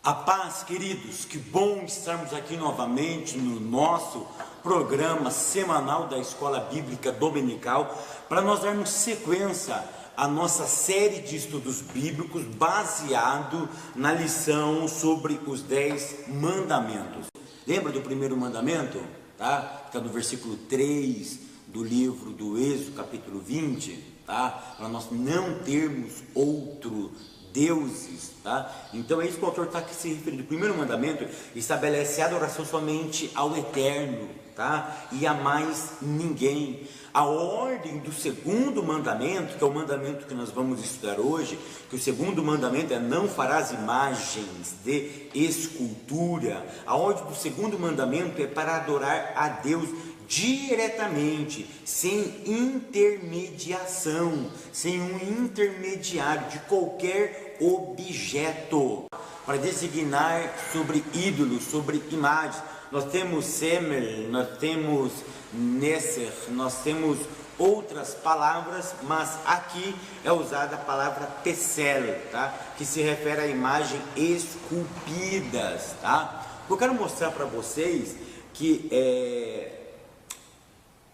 A paz, queridos, que bom estarmos aqui novamente no nosso programa semanal da Escola Bíblica Dominical, para nós darmos sequência à nossa série de estudos bíblicos baseado na lição sobre os 10 mandamentos. Lembra do primeiro mandamento? Tá? Está no versículo 3 do livro do Êxodo, capítulo 20, tá? Para nós não termos outro deuses, tá? Então é isso que o autor está se referindo. O primeiro mandamento estabelece a adoração somente ao Eterno, tá? E a mais ninguém. A ordem do segundo mandamento, que é o mandamento que nós vamos estudar hoje, que o segundo mandamento é: não farás imagens de escultura. A ordem do segundo mandamento é para adorar a Deus diretamente, sem intermediação, sem um intermediário de qualquer objeto, para designar sobre ídolos, sobre imagens. Nós temos Semer, nós temos Nesser, nós temos outras palavras, mas aqui é usada a palavra Pesel, tá? Que se refere a imagens esculpidas, tá? Eu quero mostrar para vocês que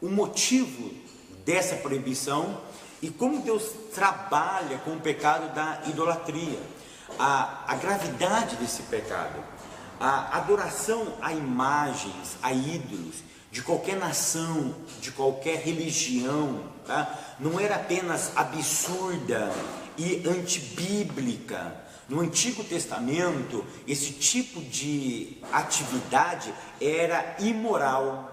o motivo dessa proibição e como Deus trabalha com o pecado da idolatria, a gravidade desse pecado, a adoração a imagens, a ídolos de qualquer nação, de qualquer religião, tá? Não era apenas absurda e antibíblica. No Antigo Testamento, esse tipo de atividade era imoral,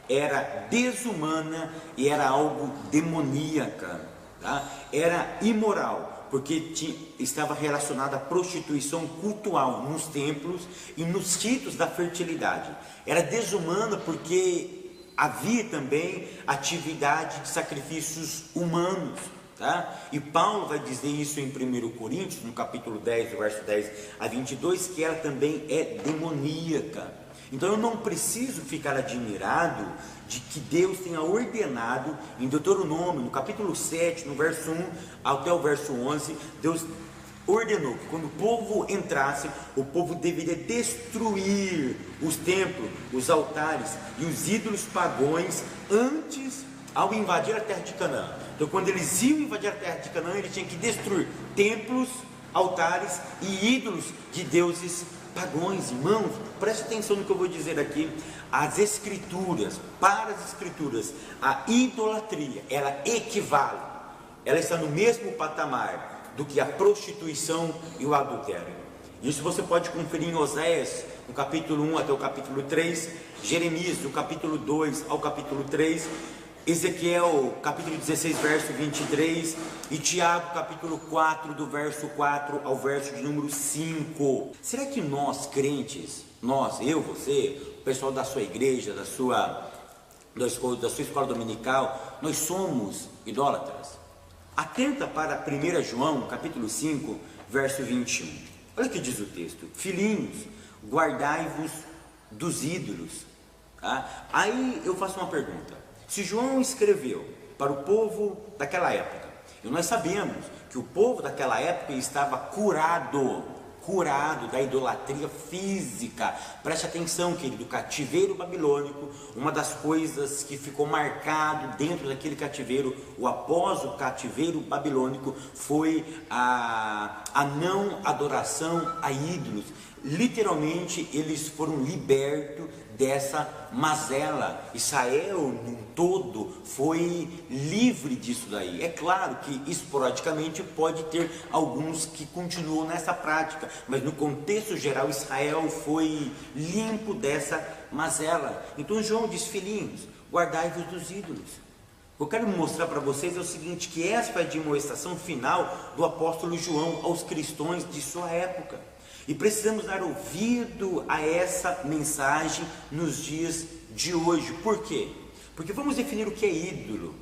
era desumana e era algo demoníaca, tá? Era imoral, porque estava relacionada à prostituição cultual nos templos e nos ritos da fertilidade. Era desumana porque havia também atividade de sacrifícios humanos, tá? E Paulo vai dizer isso em 1 Coríntios, no capítulo 10, verso 10 a 22, que ela também é demoníaca. Então eu não preciso ficar admirado de que Deus tenha ordenado em Deuteronômio, no capítulo 7, no verso 1 até o verso 11, Deus ordenou que quando o povo entrasse, o povo deveria destruir os templos, os altares e os ídolos pagãos antes ao invadir a terra de Canaã. Então quando eles iam invadir a terra de Canaã, eles tinham que destruir templos, altares e ídolos de deuses pagãos. Irmãos, preste atenção no que eu vou dizer aqui. As escrituras, para as escrituras, a idolatria, ela equivale, ela está no mesmo patamar do que a prostituição e o adultério. Isso você pode conferir em Oséias, no capítulo 1 até o capítulo 3, Jeremias, do capítulo 2 ao capítulo 3, Ezequiel, capítulo 16, verso 23, e Tiago, capítulo 4, do verso 4 ao verso de número 5. Será que nós, crentes, nós, eu, você, o pessoal da sua igreja, da sua escola dominical, nós somos idólatras? Atenta para 1 João, capítulo 5, verso 21. Olha o que diz o texto: filhinhos, guardai-vos dos ídolos. Tá? Aí eu faço uma pergunta. Se João escreveu para o povo daquela época, e nós sabemos que o povo daquela época estava curado da idolatria física. Preste atenção, querido, cativeiro babilônico, uma das coisas que ficou marcado dentro daquele cativeiro, o após o cativeiro babilônico, foi a não adoração a ídolos. Literalmente eles foram libertos dessa mazela. Israel num todo foi livre disso daí. É claro que esporadicamente pode ter alguns que continuam nessa prática, mas no contexto geral Israel foi limpo dessa mazela. Então João diz: filhinhos, guardai-vos dos ídolos. Eu quero mostrar para vocês o seguinte, que essa foi a demonstração final do apóstolo João aos cristãos de sua época. E precisamos dar ouvido a essa mensagem nos dias de hoje. Por quê? Porque vamos definir o que é ídolo.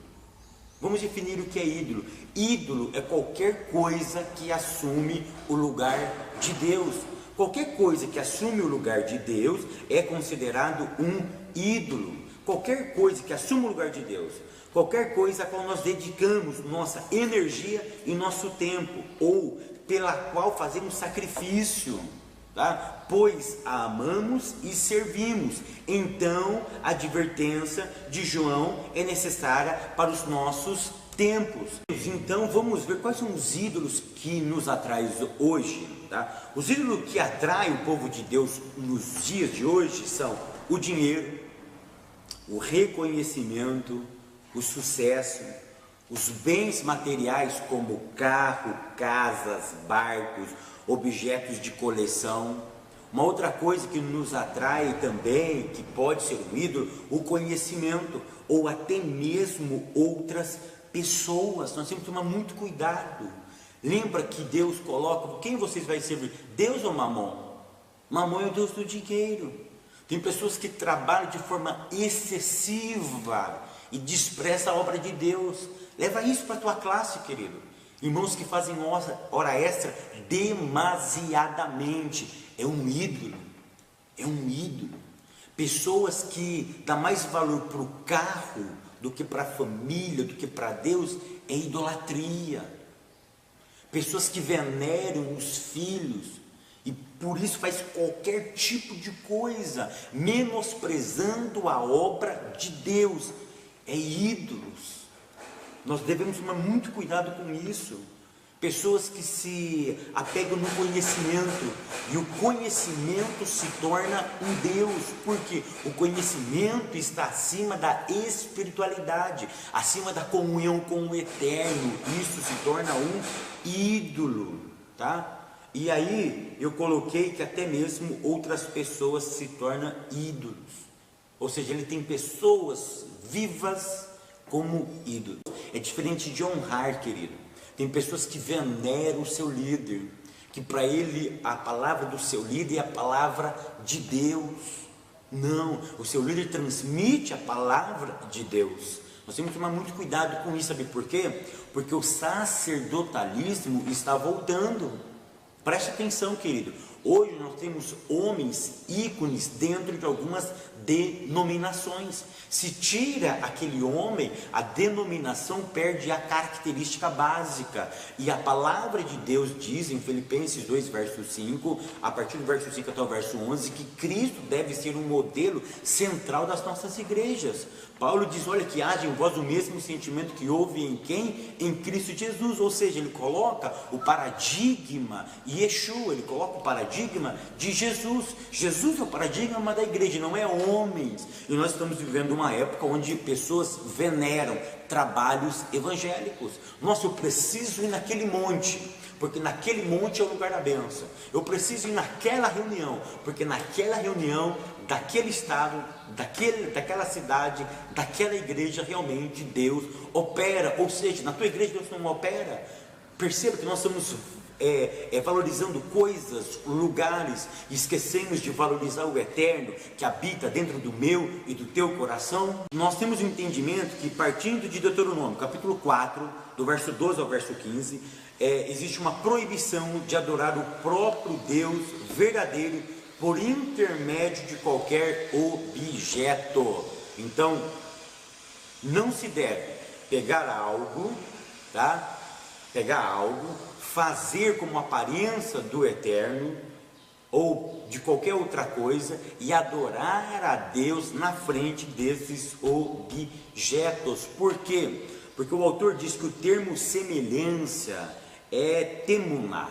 Vamos definir o que é ídolo. Ídolo é qualquer coisa que assume o lugar de Deus. Qualquer coisa que assume o lugar de Deus é considerado um ídolo. Qualquer coisa que assume o lugar de Deus, qualquer coisa a qual nós dedicamos nossa energia e nosso tempo, ou pela qual fazemos sacrifício. tá? Pois a amamos e servimos. Então a advertência de João é necessária para os nossos tempos. Então vamos ver quais são os ídolos que nos atraem hoje, tá? Os ídolos que atraem o povo de Deus nos dias de hoje são o dinheiro, o reconhecimento, o sucesso, os bens materiais como carro, casas, barcos, objetos de coleção. Uma outra coisa que nos atrai também, que pode ser um ídolo, o conhecimento, ou até mesmo outras pessoas. Nós temos que tomar muito cuidado. Lembra que Deus coloca, quem vocês vão servir? Deus ou Mamon? Mamon é o Deus do dinheiro. Tem pessoas que trabalham de forma excessiva e desprezam a obra de Deus. Leva isso para a tua classe, querido. Irmãos que fazem hora extra demasiadamente. É um ídolo. É um ídolo. Pessoas que dão mais valor para o carro do que para a família, do que para Deus, é idolatria. Pessoas que veneram os filhos e por isso faz qualquer tipo de coisa, menosprezando a obra de Deus. É ídolos. Nós devemos tomar muito cuidado com isso. Pessoas que se apegam no conhecimento, e o conhecimento se torna um Deus, porque o conhecimento está acima da espiritualidade, acima da comunhão com o eterno. Isso se torna um ídolo, tá? E aí eu coloquei que até mesmo outras pessoas se tornam ídolos, ou seja, ele tem pessoas vivas como ídolos. É diferente de honrar, querido. Tem pessoas que veneram o seu líder, que para ele a palavra do seu líder é a palavra de Deus. Não, o seu líder transmite a palavra de Deus. Nós temos que tomar muito cuidado com isso, sabe por quê? Porque o sacerdotalismo está voltando. Preste atenção, querido. Hoje nós temos homens ícones dentro de algumas denominações. Se tira aquele homem, a denominação perde a característica básica. E a palavra de Deus diz em Filipenses 2, verso 5, a partir do verso 5 até o verso 11, que Cristo deve ser um modelo central das nossas igrejas. Paulo diz, olha, que haja em vós o mesmo sentimento que houve em quem? Em Cristo Jesus. Ou seja, ele coloca o paradigma Yeshua, ele coloca o paradigma de Jesus. Jesus é o paradigma da igreja, não é homens. E nós estamos vivendo uma época onde pessoas veneram trabalhos evangélicos. Nossa, eu preciso ir naquele monte, porque naquele monte é o lugar da bênção. Eu preciso ir naquela reunião, porque naquela reunião, daquele estado, daquela cidade, daquela igreja, realmente Deus opera. Ou seja, na tua igreja Deus não opera. Perceba que nós estamos valorizando coisas, lugares, e esquecemos de valorizar o eterno que habita dentro do meu e do teu coração. Nós temos um entendimento que, partindo de Deuteronômio, capítulo 4, do verso 12 ao verso 15, existe uma proibição de adorar o próprio Deus verdadeiro por intermédio de qualquer objeto. Então, não se deve pegar algo, tá? Pegar algo, fazer como aparência do eterno ou de qualquer outra coisa e adorar a Deus na frente desses objetos. Por quê? Porque o autor diz que o termo semelhança é temuná.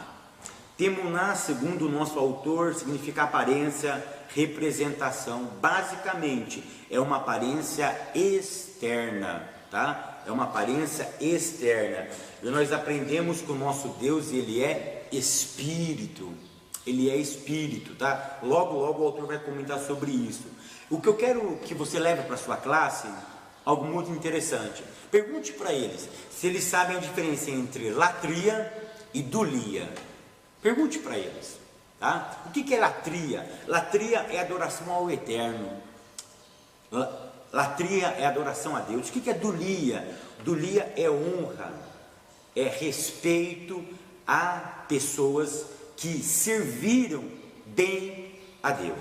Temuná, segundo o nosso autor, significa aparência, representação. Basicamente, é uma aparência externa, tá? É uma aparência externa. E nós aprendemos que o nosso Deus, ele é Espírito. Ele é Espírito, tá? Logo, logo o autor vai comentar sobre isso. O que eu quero que você leve para a sua classe, algo muito interessante. Pergunte para eles se eles sabem a diferença entre latria e dulia. Pergunte para eles, tá? O que é latria? Latria é adoração ao eterno. Latria é adoração a Deus. O que é dulia? Dulia é honra, é respeito a pessoas que serviram bem a Deus.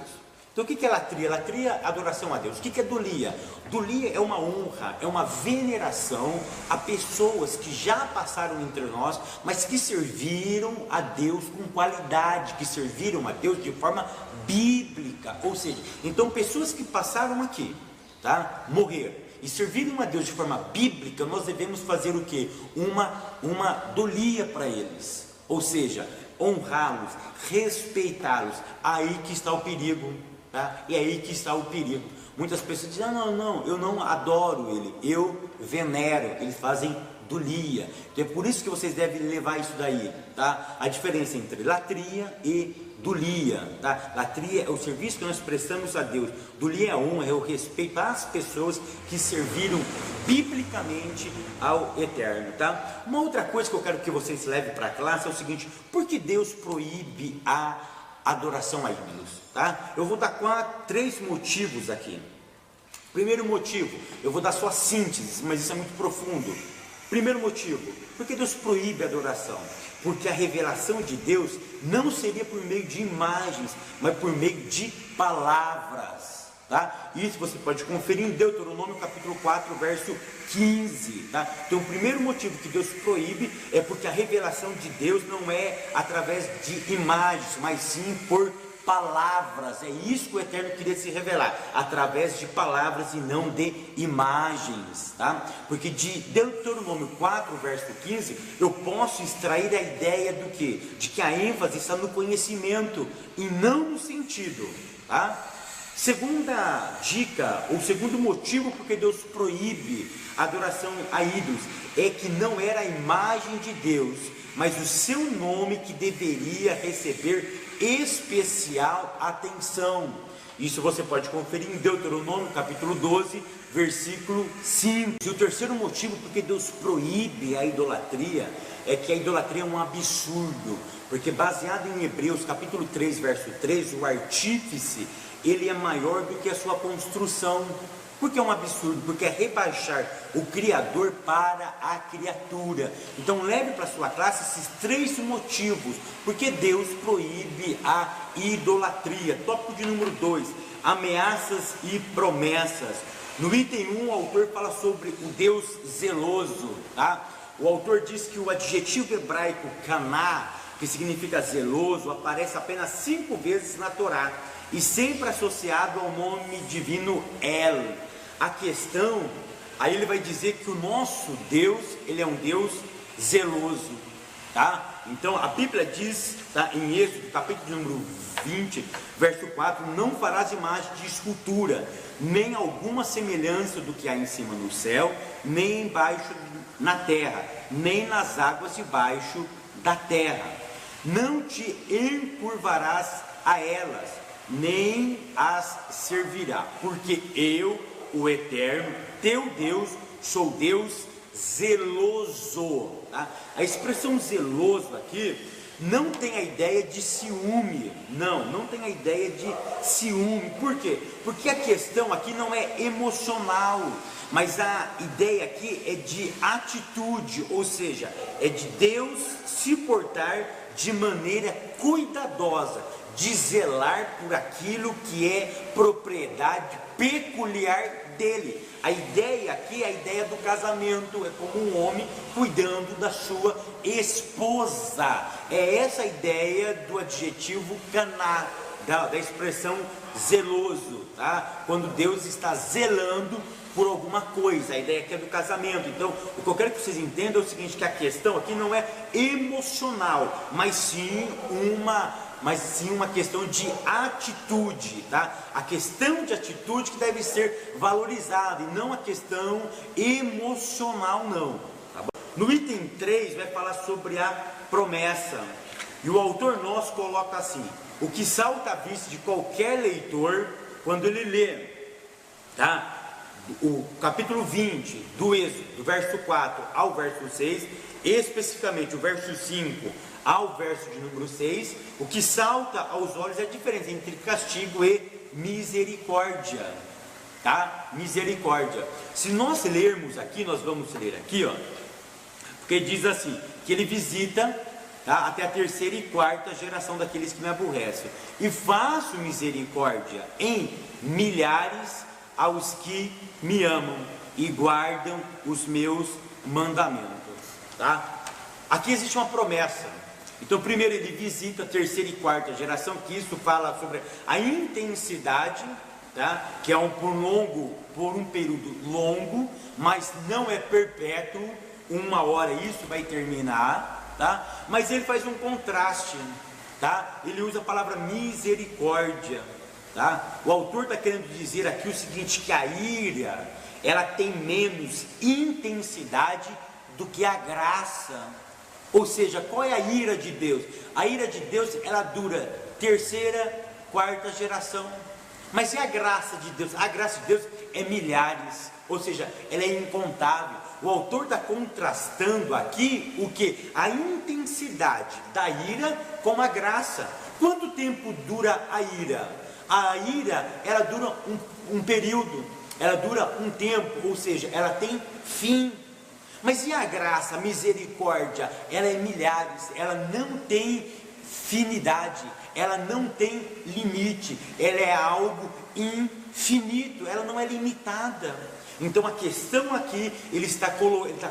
Então o que é latria? Latria é adoração a Deus. O que é dulia? Dulia é uma honra, é uma veneração a pessoas que já passaram entre nós, mas que serviram a Deus com qualidade, que serviram a Deus de forma bíblica. Ou seja, então pessoas que passaram aqui, tá? Morreram e serviram a Deus de forma bíblica, nós devemos fazer o quê? Uma dulia para eles. Ou seja, honrá-los, respeitá-los. Aí que está o perigo. Tá? E aí que está o perigo. Muitas pessoas dizem: não, eu não adoro ele, eu venero. Eles fazem dulia. Então é por isso que vocês devem levar isso daí, tá? A diferença entre latria e dulia, tá? Latria é o serviço que nós prestamos a Deus. Dulia é a honra, é o respeito às pessoas que serviram biblicamente ao Eterno, tá? Uma outra coisa que eu quero que vocês levem para a classe é o seguinte: por que Deus proíbe a adoração a ídolos, tá? Eu vou dar 3 motivos aqui. Primeiro motivo, eu vou dar só a síntese, mas isso é muito profundo. Primeiro motivo, por que Deus proíbe a adoração? Porque a revelação de Deus não seria por meio de imagens, mas por meio de palavras, tá? Isso você pode conferir em Deuteronômio capítulo 4, verso 15, tá? Então o primeiro motivo que Deus proíbe é porque a revelação de Deus não é através de imagens, mas sim por palavras. É isso que o Eterno queria se revelar, através de palavras e não de imagens, tá? Porque de Deuteronômio 4, verso 15, eu posso extrair a ideia do quê? De que a ênfase está no conhecimento e não no sentido, tá? Segunda dica, ou segundo motivo porque Deus proíbe a adoração a ídolos, é que não era a imagem de Deus, mas o seu nome que deveria receber especial atenção. Isso você pode conferir em Deuteronômio capítulo 12, versículo 5. E o terceiro motivo porque Deus proíbe a idolatria é que a idolatria é um absurdo, porque baseado em Hebreus capítulo 3, verso 3, o artífice, ele é maior do que a sua construção. Por que é um absurdo? Porque é rebaixar o Criador para a criatura. Então leve para a sua classe esses 3 motivos, porque Deus proíbe a idolatria. Tópico de número 2, ameaças e promessas. No item 1, o autor fala sobre o Deus zeloso, tá? O autor diz que o adjetivo hebraico kaná, que significa zeloso, aparece apenas 5 vezes na Torá, e sempre associado ao nome divino El. A questão, aí ele vai dizer que o nosso Deus, ele é um Deus zeloso, tá? Então a Bíblia diz, tá, em Êxodo capítulo número 20, verso 4, não farás imagem de escultura, nem alguma semelhança do que há em cima no céu, nem embaixo na terra, nem nas águas debaixo da terra. Não te encurvarás a elas, nem as servirá, porque eu, o Eterno, teu Deus, sou Deus zeloso, tá? A expressão zeloso aqui não tem a ideia de ciúme, não tem a ideia de ciúme. Por quê? Porque a questão aqui não é emocional, mas a ideia aqui é de atitude, ou seja, é de Deus se portar de maneira cuidadosa, de zelar por aquilo que é propriedade peculiar dele. A ideia aqui é a ideia do casamento, é como um homem cuidando da sua esposa. É essa a ideia do adjetivo kaná, da expressão zeloso, tá? Quando Deus está zelando por alguma coisa, a ideia aqui é do casamento. Então, o que eu quero que vocês entendam é o seguinte, que a questão aqui não é emocional, mas sim uma questão de atitude, tá? A questão de atitude que deve ser valorizada, e não a questão emocional, não, tá bom? No item 3 vai falar sobre a promessa, e o autor nosso coloca assim: o que salta à vista de qualquer leitor quando ele lê, tá? O capítulo 20 do Êxodo, do verso 4 ao verso 6, especificamente o verso 5 ao verso de número 6, o que salta aos olhos é a diferença entre castigo e misericórdia, tá? Misericórdia. Se nós lermos aqui, nós vamos ler aqui, ó, porque diz assim, que ele visita tá? Até a terceira e quarta geração daqueles que me aborrecem. E faço misericórdia em milhares aos que me amam e guardam os meus mandamentos, tá? Aqui existe uma promessa. Então, primeiro ele visita a terceira e quarta geração, que isso fala sobre a intensidade, tá? Que é por um período longo, mas não é perpétuo. Uma hora isso vai terminar, tá? Mas ele faz um contraste, tá? Ele usa a palavra misericórdia, tá? O autor está querendo dizer aqui o seguinte, que a ira, ela tem menos intensidade do que a graça. Ou seja, qual é a ira de Deus? A ira de Deus, ela dura terceira, quarta geração. Mas e a graça de Deus? A graça de Deus é milhares, ou seja, ela é incontável. O autor está contrastando aqui o que? A intensidade da ira com a graça. Quanto tempo dura a ira? A ira, ela dura um período, ela dura um tempo, ou seja, ela tem fim. Mas e a graça, a misericórdia? Ela é milhares, ela não tem finidade, ela não tem limite, ela é algo infinito, ela não é limitada. Então a questão aqui, ele está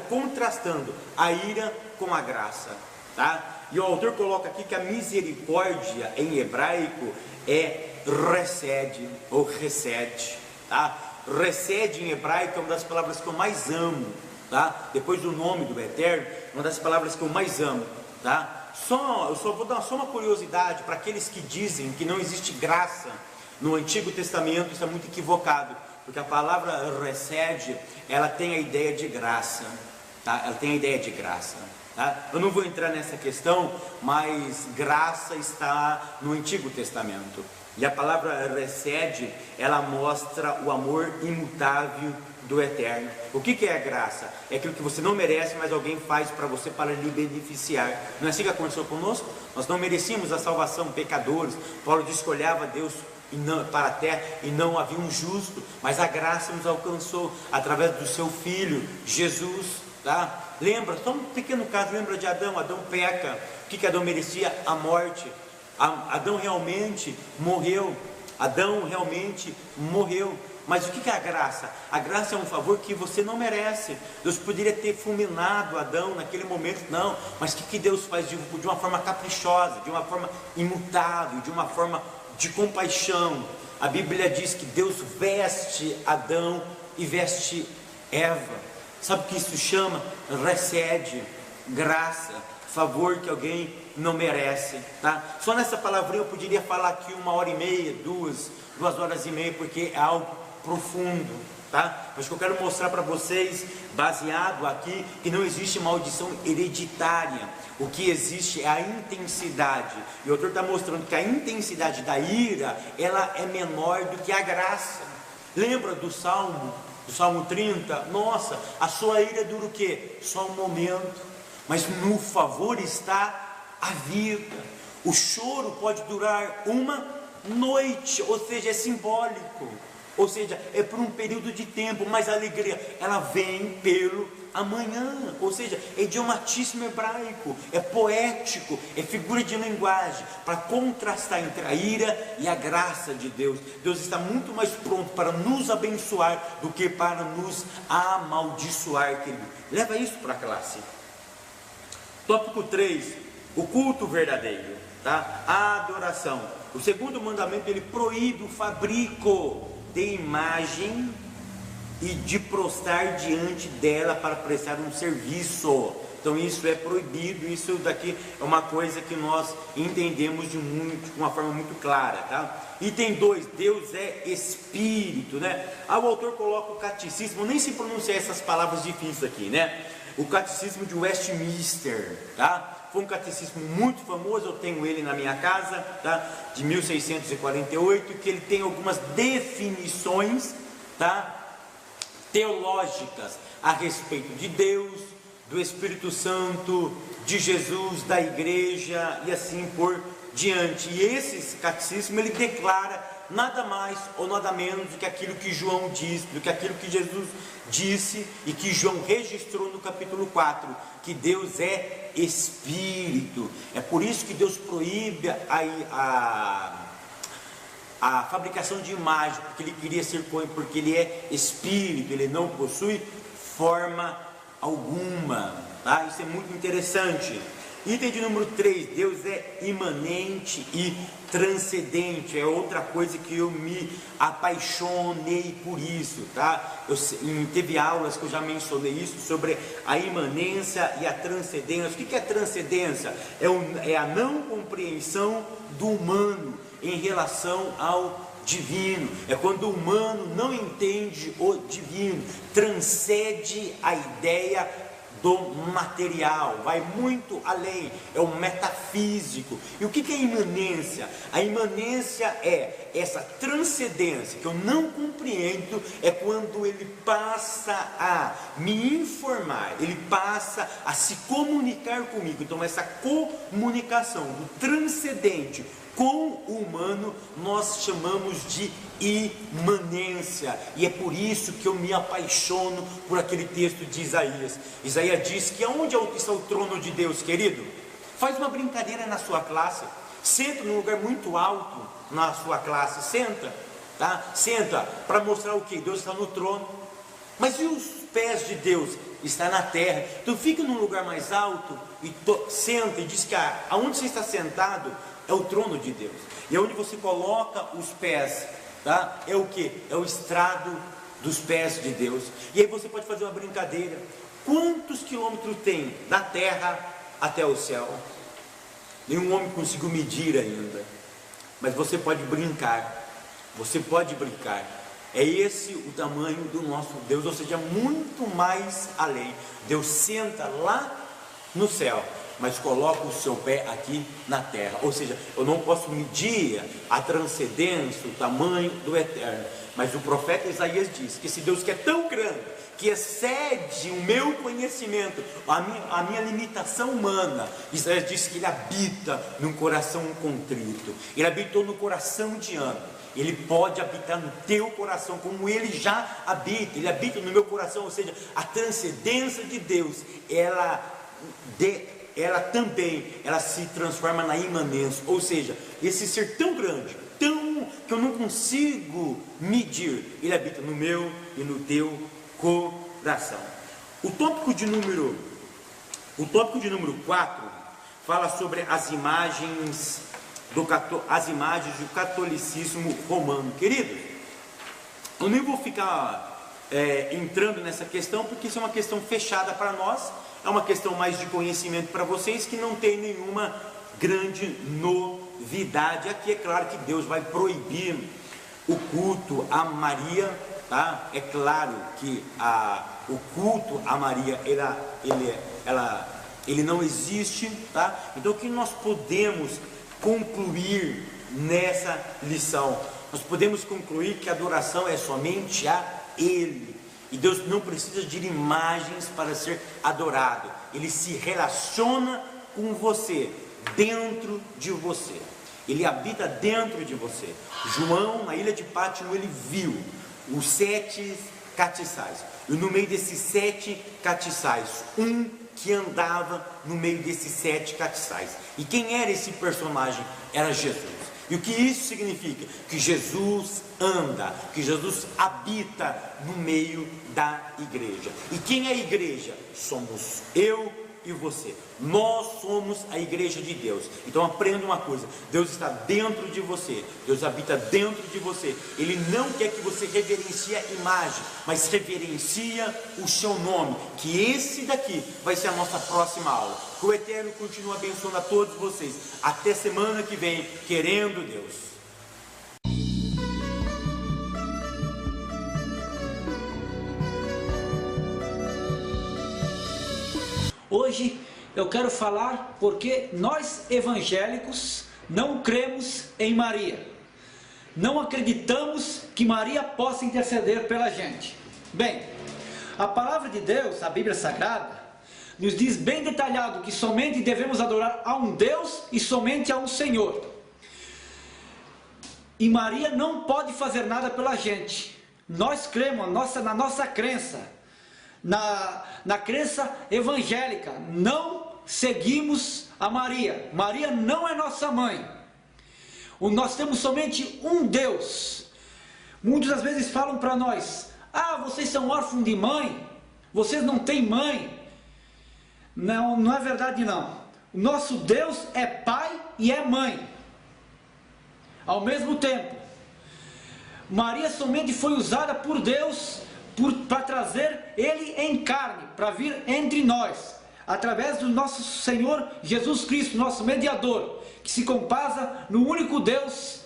contrastando a ira com a graça, tá? E o autor coloca aqui que a misericórdia em hebraico é resed, ou resed, tá? Resed em hebraico é uma das palavras que eu mais amo, tá? Depois do nome do Eterno, uma das palavras que eu mais amo, tá? Eu só vou dar só uma curiosidade para aqueles que dizem que não existe graça no Antigo Testamento. Isso é muito equivocado, porque a palavra resed, ela tem a ideia de graça, tá? Ela tem a ideia de graça, tá? Eu não vou entrar nessa questão, mas graça está no Antigo Testamento. E a palavra resed, ela mostra o amor imutável do Eterno. O que é a graça? É aquilo que você não merece, mas alguém faz para você para lhe beneficiar. Não é assim que aconteceu conosco? Nós não merecíamos a salvação, pecadores. Paulo disse que olhava Deus para a terra e não havia um justo, mas a graça nos alcançou através do seu Filho, Jesus, tá? Lembra, só um pequeno caso, lembra de Adão? Adão peca. O que Adão merecia? A morte. Adão realmente morreu. Mas o que é a graça? A graça é um favor que você não merece. Deus poderia ter fulminado Adão naquele momento, não. Mas o que Deus faz de uma forma caprichosa, de uma forma imutável, de uma forma de compaixão? A Bíblia diz que Deus veste Adão e veste Eva. Sabe o que isso chama? Resed, graça, favor que alguém não merece, tá? Só nessa palavrinha eu poderia falar aqui 1h30, 2 horas e meia, porque é algo profundo, tá? Mas que eu quero mostrar para vocês, baseado aqui, que não existe maldição hereditária. O que existe é a intensidade. E o autor está mostrando que a intensidade da ira, ela é menor do que a graça. Lembra do Salmo 30? Nossa, a sua ira dura o quê? Só um momento. Mas no favor está a vida. O choro pode durar uma noite, ou seja, é simbólico. Ou seja, é por um período de tempo, mas a alegria, ela vem pelo amanhã. Ou seja, é idiomatíssimo hebraico, é poético, é figura de linguagem, para contrastar entre a ira e a graça de Deus. Deus está muito mais pronto para nos abençoar do que para nos amaldiçoar, querido. Leva isso para a classe. Tópico 3, o culto verdadeiro, tá? A adoração. O segundo mandamento, ele proíbe o fabrico de imagem e de prostrar diante dela para prestar um serviço. Então isso é proibido. Isso daqui é uma coisa que nós entendemos de uma forma muito clara, tá? Item 2, Deus é Espírito, né? O autor coloca o catecismo, nem se pronuncia essas palavras difíceis aqui, né? O catecismo de Westminster, tá? Foi um catecismo muito famoso, eu tenho ele na minha casa, tá? De 1648, que ele tem algumas definições, tá? Teológicas a respeito de Deus, do Espírito Santo, de Jesus, da igreja e assim por diante. E esse catecismo, ele declara nada mais ou nada menos do que aquilo que João diz, do que aquilo que Jesus disse e que João registrou no capítulo 4, que Deus é Espírito. É por isso que Deus proíbe a fabricação de imagem, porque ele queria ser, porque ele é Espírito, ele não possui forma alguma, tá? Isso é muito interessante. Item de número 3, Deus é imanente e transcendente, é outra coisa que eu me apaixonei por isso, tá? Teve aulas que eu já mencionei isso, sobre a imanência e a transcendência. O que é transcendência? É a não compreensão do humano em relação ao divino. É quando o humano não entende o divino, transcende a ideia do material, vai muito além, é o metafísico. E o que é imanência? A imanência é essa transcendência que eu não compreendo, é quando ele passa a me informar, ele passa a se comunicar comigo. Então essa comunicação do transcendente com o humano nós chamamos de imanência, e é por isso que eu me apaixono por aquele texto de Isaías. Isaías diz que onde está o trono de Deus, querido? Faz uma brincadeira na sua classe, senta num lugar muito alto na sua classe, senta, tá? Senta para mostrar o que? Deus está no trono. Mas e os pés de Deus? Está na terra. Então fica num lugar mais alto e senta e diz que aonde você está sentado é o trono de Deus, e onde você coloca os pés, tá? É o que? É o estrado dos pés de Deus. E aí você pode fazer uma brincadeira: quantos quilômetros tem da terra até o céu? Nenhum homem conseguiu medir ainda, mas você pode brincar, é esse o tamanho do nosso Deus, ou seja, muito mais além. Deus senta lá no céu, mas coloca o seu pé aqui na terra. Ou seja, eu não posso medir a transcendência, o tamanho do eterno. Mas o profeta Isaías diz que esse Deus que é tão grande, que excede o meu conhecimento, a minha limitação humana, Isaías diz que ele habita num coração contrito. Ele habitou no coração de Ana. Ele pode habitar no teu coração, como ele já habita. Ele habita no meu coração. Ou seja, a transcendência de Deus, ela também se transforma na imanência, ou seja, esse ser tão grande, tão que eu não consigo medir, ele habita no meu e no teu coração. O tópico de número 4 fala sobre as imagens do catolicismo romano. Queridos, eu nem vou ficar entrando nessa questão, porque isso é uma questão fechada para nós. É uma questão mais de conhecimento para vocês, que não tem nenhuma grande novidade. Aqui é claro que Deus vai proibir o culto a Maria, tá? É claro que o culto a Maria, ele não existe, tá? Então o que nós podemos concluir nessa lição? Nós podemos concluir que a adoração é somente a Ele. E Deus não precisa de imagens para ser adorado. Ele se relaciona com você, dentro de você. Ele habita dentro de você. João, na ilha de Pátimo, ele viu os 7 castiçais. E no meio desses 7 castiçais, um que andava no meio desses 7 castiçais. E quem era esse personagem? Era Jesus. E o que isso significa? Que Jesus anda, que Jesus habita no meio da igreja. E quem é a igreja? Somos eu e você. Nós somos a igreja de Deus. Então aprenda uma coisa: Deus está dentro de você, Deus habita dentro de você. Ele não quer que você reverencie a imagem, mas reverencia o seu nome, que esse daqui vai ser a nossa próxima aula. Que o Eterno continue abençoando a todos vocês. Até semana que vem, querendo Deus. Hoje eu quero falar porque nós evangélicos não cremos em Maria. Não acreditamos que Maria possa interceder pela gente. Bem, a palavra de Deus, a Bíblia Sagrada, nos diz bem detalhado que somente devemos adorar a um Deus e somente a um Senhor. E Maria não pode fazer nada pela gente. Nós cremos na nossa crença, na crença evangélica, não seguimos a Maria. Maria não é nossa mãe. Nós temos somente um Deus. Muitas das vezes falam para nós: ah, vocês são órfãos de mãe, vocês não têm mãe. Não, não é verdade não. O nosso Deus é pai e é mãe ao mesmo tempo. Maria somente foi usada por Deus para trazer Ele em carne, para vir entre nós, através do nosso Senhor Jesus Cristo, nosso mediador, que se compasa no único Deus.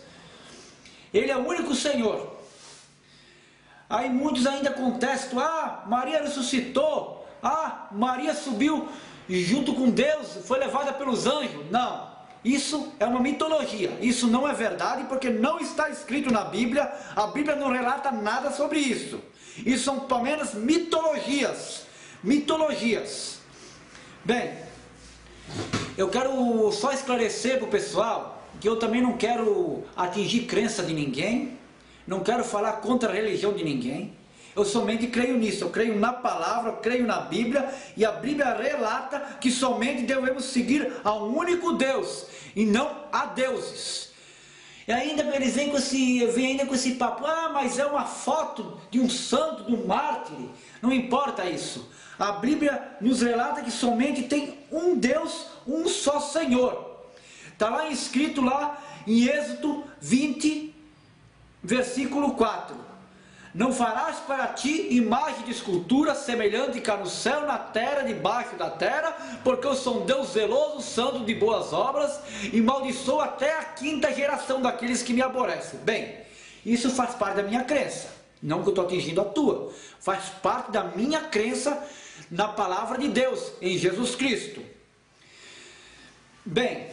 Ele é o único Senhor. Aí muitos ainda contestam: ah, Maria ressuscitou, ah, Maria subiu junto com Deus, foi levada pelos anjos. Não, isso é uma mitologia, isso não é verdade, porque não está escrito na Bíblia. A Bíblia não relata nada sobre isso. Isso são apenas mitologias. Bem, eu quero só esclarecer para o pessoal que eu também não quero atingir crença de ninguém, não quero falar contra a religião de ninguém. Eu somente creio nisso, eu creio na palavra, eu creio na Bíblia, e a Bíblia relata que somente devemos seguir a um único Deus, e não a deuses. E ainda eles vêm com esse papo: ah, mas é uma foto de um santo, de um mártir. Não importa isso. A Bíblia nos relata que somente tem um Deus, um só Senhor. Está lá escrito lá em Êxodo 20, versículo 4. Não farás para ti imagem de escultura semelhante que há no céu, na terra, debaixo da terra, porque eu sou um Deus zeloso, santo de boas obras, e maldiçoo até a 5ª geração daqueles que me aborrecem. Bem, isso faz parte da minha crença, não que eu estou atingindo a tua, faz parte da minha crença na palavra de Deus, em Jesus Cristo. Bem,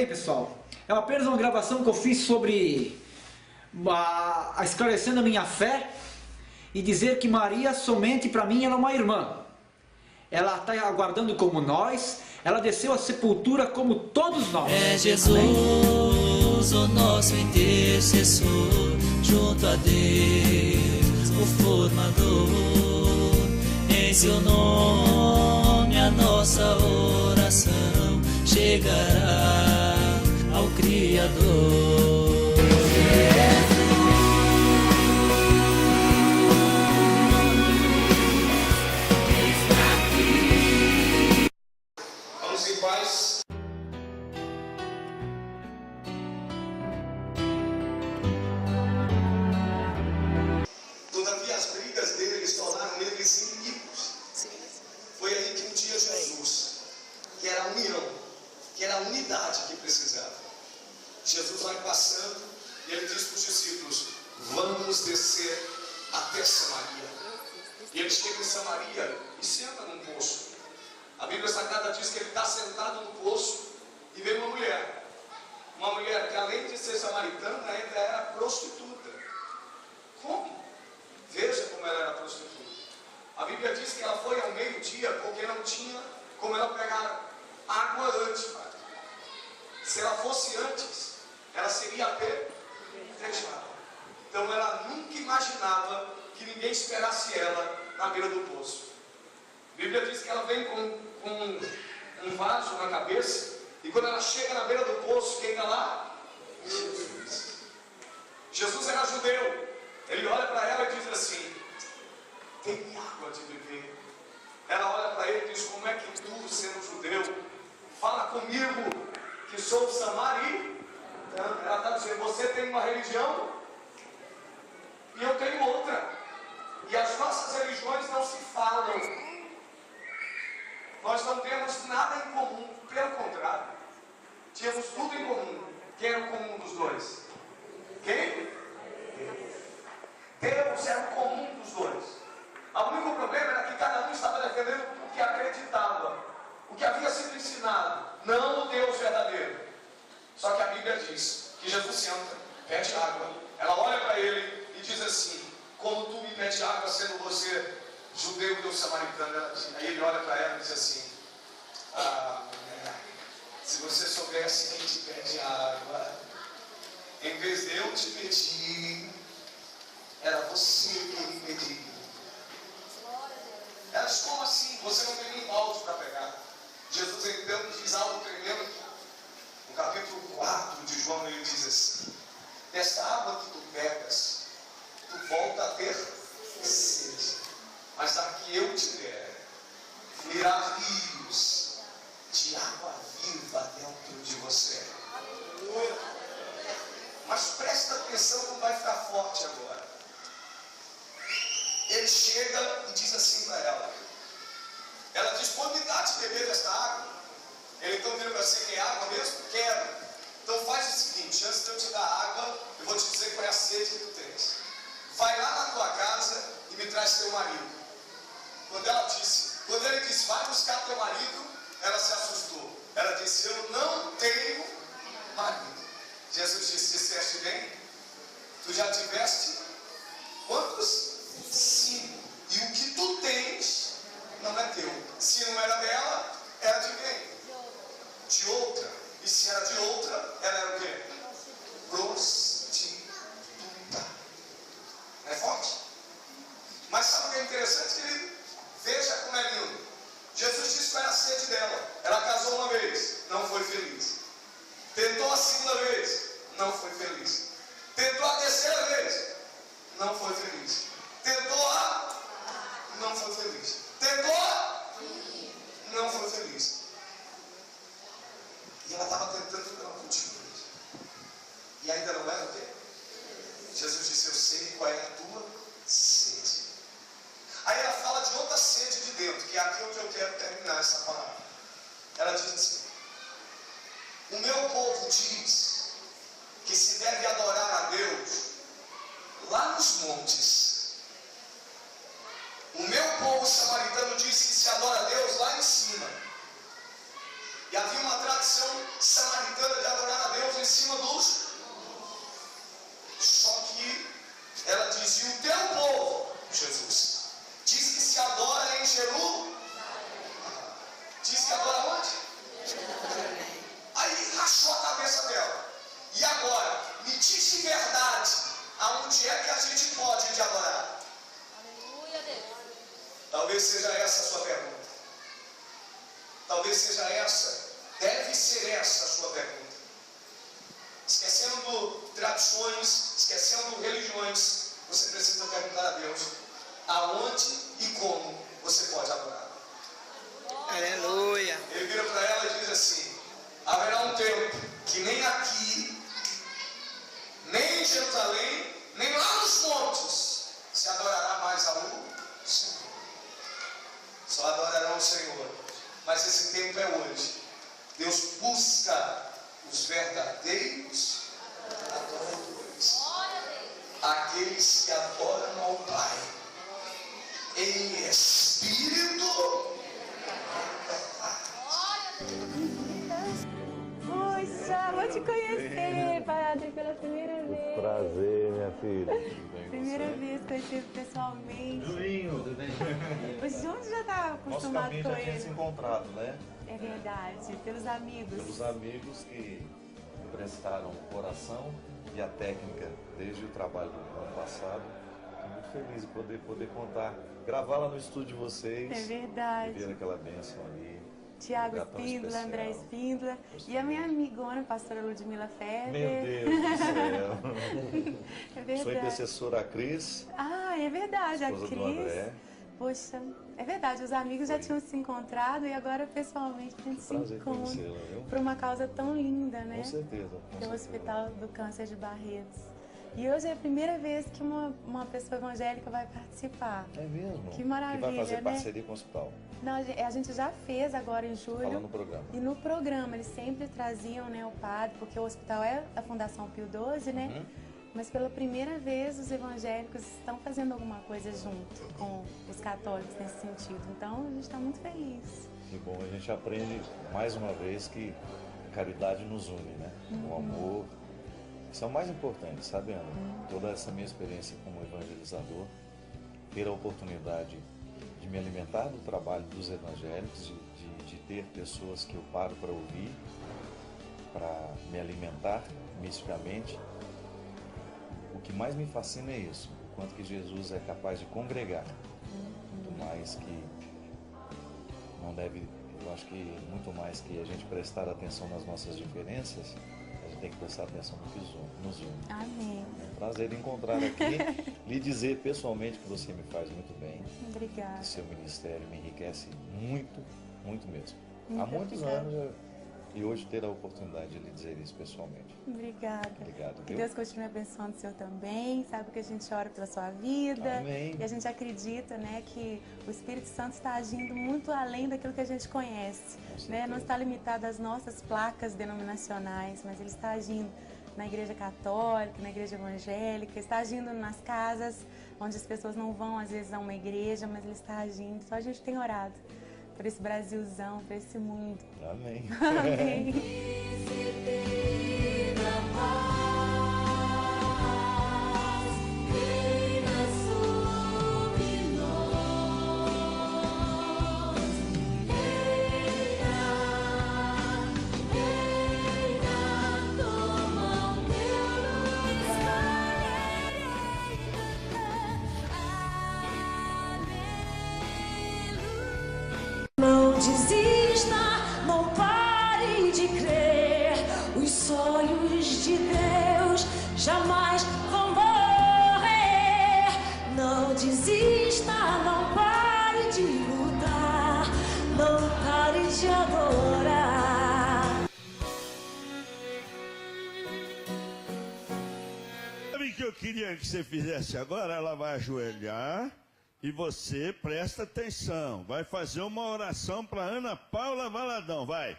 pessoal, é apenas uma gravação que eu fiz sobre esclarecendo a minha fé, e dizer que Maria somente para mim ela é uma irmã. Ela está aguardando como nós, ela desceu à sepultura como todos nós. É Jesus, amém? O nosso intercessor, junto a Deus, o formador. Em seu nome a nossa oração chegará ao Criador. Todavia as brigas deles tornaram eles inimigos. Foi aí que um dia Jesus, que era a união, que era a unidade que precisava, Jesus vai passando e ele diz para os discípulos: vamos descer até Samaria. E ele chega em Samaria e senta num poço. A Bíblia Sagrada diz que ele está sentado no poço e vem uma mulher que além de ser samaritana ainda era prostituta. Como? Veja como ela era prostituta. A Bíblia diz que ela foi ao meio-dia porque não tinha como ela pegar água antes. Se ela fosse antes, ela seria apedrejada. Então ela nunca imaginava que ninguém esperasse ela na beira do poço. A Bíblia diz que ela vem com um vaso na cabeça, e quando ela chega na beira do poço, quem está lá? Jesus. Jesus era judeu. Ele olha para ela e diz assim: tem água de beber. Ela olha para ele e diz: como é que tu, sendo judeu, fala comigo que sou samaritano? Ela está dizendo: você tem uma religião e eu tenho outra, e as nossas religiões não se falam. Nós não temos nada em comum, pelo contrário, tínhamos tudo em comum. Quem era o comum dos dois? Quem? Deus era o comum dos dois. O único problema era que cada um estava defendendo o que acreditava, o que havia sido ensinado, não o Deus verdadeiro. Só que a Bíblia diz que Jesus senta, pede água, ela olha para ele e diz assim: como tu me pede água, sendo você judeu e eu samaritano? Aí ele olha para ela e diz assim: se você soubesse quem te pede água, vez de eu te pedir, era você quem me pediu. Ela disse, como assim? Você não tem nem balde para pegar. Jesus então diz algo tremendo. No capítulo 4 de João, ele diz assim: desta água que tu pegas, tu volta a ter sede, mas a que eu te der, fluirá rios de água viva dentro de você. Mas presta atenção como vai ficar forte agora. Ele chega e diz assim para ela. Ela diz, pode me dar de beber desta água? Ele então vira para você, quer água mesmo? Quero. Então faz o seguinte, antes de eu te dar água, eu vou te dizer qual é a sede que tu tens. Vai lá na tua casa e me traz teu marido. Quando ele disse, vai buscar teu marido, ela se assustou. Ela disse, eu não tenho marido. Jesus disse, disseste bem? Tu já tiveste quantos? 5. E o que tu tens não é teu. Se não era dela, era de quem? De outra. E se era de outra, ela era o quê? Prostituta. Não é forte? Mas sabe o que é interessante, querido? Veja como é lindo. Jesus disse qual era a sede dela. Ela casou uma vez, não foi feliz. Tentou a segunda vez, não foi feliz. Tentou a terceira vez, não foi feliz. Tentou a... não foi feliz. Tentou a... não foi feliz. E ela estava tentando pela última vez. E ainda não era o quê? Jesus disse, eu sei qual é a tua sede. Aí ela fala de outra sede de dentro, que é aqui onde eu quero terminar essa palavra. Ela diz assim, o meu povo diz que se deve adorar a Deus lá nos montes. O meu povo samaritano diz que se adora a Deus lá em cima. E havia uma tradição samaritana de adorar a Deus em cima dos. Só que ela diz, e o teu povo, Jesus, diz que se adora em Jerusalém. Diz que adora onde? Aí rachou a cabeça dela. E agora, me diz de verdade, aonde é que a gente pode te adorar? Aleluia, Deus. Talvez seja essa a sua pergunta. Talvez seja essa, deve ser essa a sua pergunta. Esquecendo tradições, esquecendo religiões, você precisa perguntar a Deus aonde e como você pode adorar. Aleluia. Ele vira para ela e diz assim, haverá um tempo que nem aqui, nem em Jerusalém, nem lá nos montes se adorará mais ao Senhor. Só adorarão o Senhor. Mas esse tempo é hoje. Deus busca os verdadeiros adoradores. Aqueles que adoram ao Pai em espírito e verdade. Poxa, vou te conhecer, padre, pela primeira vez. Prazer, minha filha. Primeira vez que eu estive pessoalmente. Tudo bem? O Júnior já está Nosso acostumado caminho com já tinha se ele. encontrado, né? É verdade, pelos amigos. Pelos amigos que prestaram o coração e a técnica desde o trabalho do ano passado. Estou muito feliz de poder contar, gravar lá no estúdio de vocês. É verdade. Ver aquela bênção ali. Tiago lugar tão Espíndola, especial. André Espíndola e a minha amigona, pastora Ludmila Ferber. Meu Deus do céu. É verdade. Sou intercessora a Cris, Ah, é verdade, a esposa do Cris. André. Poxa, é verdade, os amigos já tinham se encontrado e agora pessoalmente a gente se Prazer encontra conhecê-la, viu? por uma causa tão linda, né? Com certeza. Que é o Hospital do Câncer de Barretos. E hoje é a primeira vez que uma pessoa evangélica vai participar. É mesmo? Que maravilha, Que vai fazer né? parceria com o hospital. Não, a gente já fez agora em julho. Falando no programa. E no programa eles sempre traziam, né, o padre, porque o hospital é da Fundação Pio XII, né? Uhum. Mas pela primeira vez os evangélicos estão fazendo alguma coisa junto com os católicos nesse sentido. Então a gente está muito feliz. Que bom, a gente aprende mais uma vez que a caridade nos une, né? O amor. Isso é o mais importante, sabe, Ana? Toda essa minha experiência como evangelizador, ter a oportunidade de me alimentar do trabalho dos evangélicos, de ter pessoas que eu paro para ouvir, para me alimentar misticamente, o que mais me fascina é isso, o quanto que Jesus é capaz de congregar, muito mais que não deve, eu acho que muito mais que a gente prestar atenção nas nossas diferenças, a gente tem que prestar atenção no que nos une. Amém. É um prazer encontrar aqui, lhe dizer pessoalmente que você me faz muito bem. Obrigada. O seu ministério me enriquece muito, muito mesmo. Muito Há muitos obrigada. anos e hoje ter a oportunidade de lhe dizer isso pessoalmente. Obrigada. Obrigado, Que viu? Deus continue abençoando o Senhor também. Sabe que a gente ora pela sua vida. Amém. E a gente acredita, né, que o Espírito Santo está agindo muito além daquilo que a gente conhece. Né? Não está limitado às nossas placas denominacionais, mas Ele está agindo na igreja católica, na igreja evangélica, está agindo nas casas onde as pessoas não vão às vezes a uma igreja, mas Ele está agindo. Só a gente tem orado por esse Brasilzão, por esse mundo. Amém. Amém. Não desista, não pare de crer. Os sonhos de Deus jamais vão morrer. Não desista, não pare de lutar. Não pare de adorar. Sabe o que eu queria que você fizesse agora? Ela vai ajoelhar e você presta atenção. Vai fazer uma oração para Ana Paula Valadão. Vai,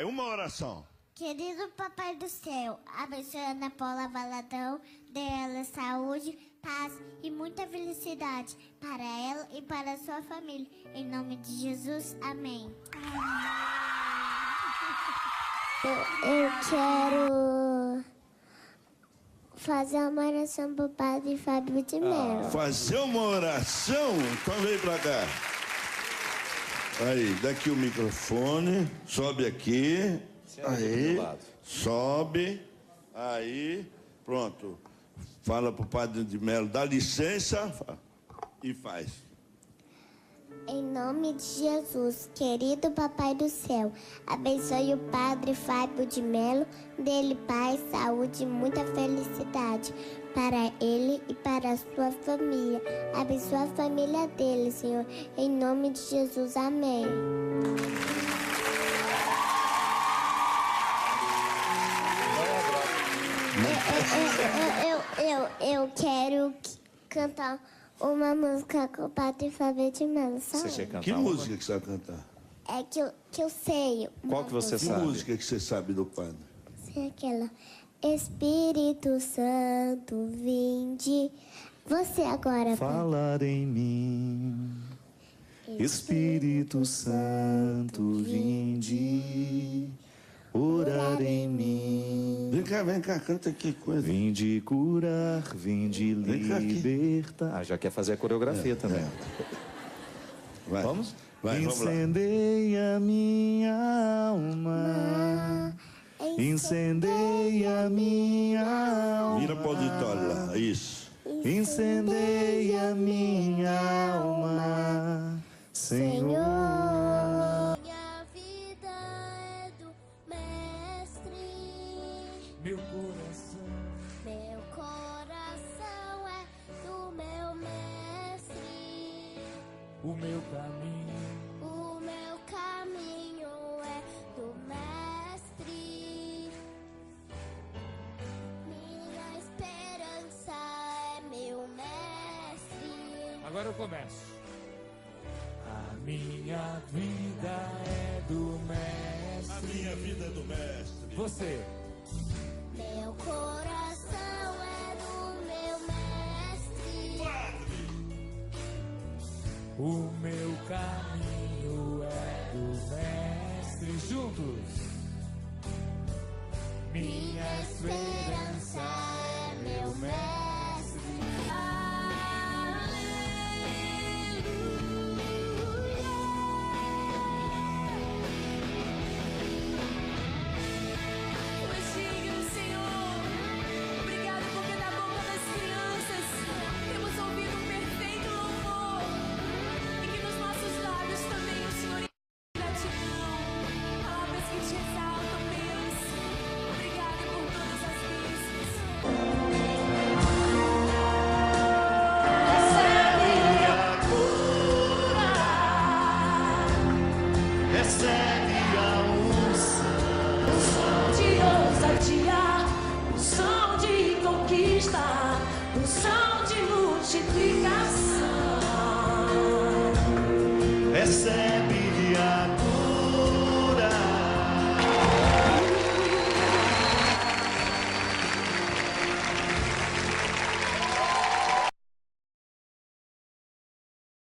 uma oração. Querido Papai do Céu, abençoe Ana Paula Valadão, dê ela saúde, paz e muita felicidade para ela e para a sua família. Em nome de Jesus, amém. Eu quero fazer uma oração para o Padre Fábio de Mello. Fazer uma oração? Então vem pra cá. Aí, daqui o microfone, sobe aqui. Aí, sobe. Aí, pronto. Fala pro Padre de Mello, dá licença e faz. Em nome de Jesus, querido Papai do Céu, abençoe o Padre Fábio de Mello, dele paz, saúde e muita felicidade para ele e para a sua família. Abençoe a família dele, Senhor, em nome de Jesus, amém. Eu quero cantar uma música com o Padre Fábio de Mello, sabe? Você quer cantar Que uma? música que você vai cantar? É que eu sei. Qual que você Que sabe? música que você sabe do Padre? Sei aquela. Espírito Santo, vinde. Você agora. Falar em mim, Espírito Santo, vinde, orar em mim. Vem cá, canta aqui coisa. Vinde curar, vinde Vem cá aqui. libertar. Ah, já quer fazer a coreografia também. Vai. Vamos? Vai, vamos lá. Incendeia minha alma, incendeia minha alma. Vira pro auditório lá, isso. Incendeia minha alma, Senhor. Minha vida é do Mestre. Meu coração, Meu coração é do meu Mestre. o meu caminho, O meu caminho é do Mestre. Minha esperança é meu Mestre. agora eu começo. A minha vida é do Mestre. A minha vida é do Mestre. Você, Meu coração é do meu Mestre. o meu caminho é do Mestre. Juntos. Minha esperança é meu Mestre. Pois digno, Senhor. Obrigado porque da boca das crianças desista, unção de multiplicação. Recebe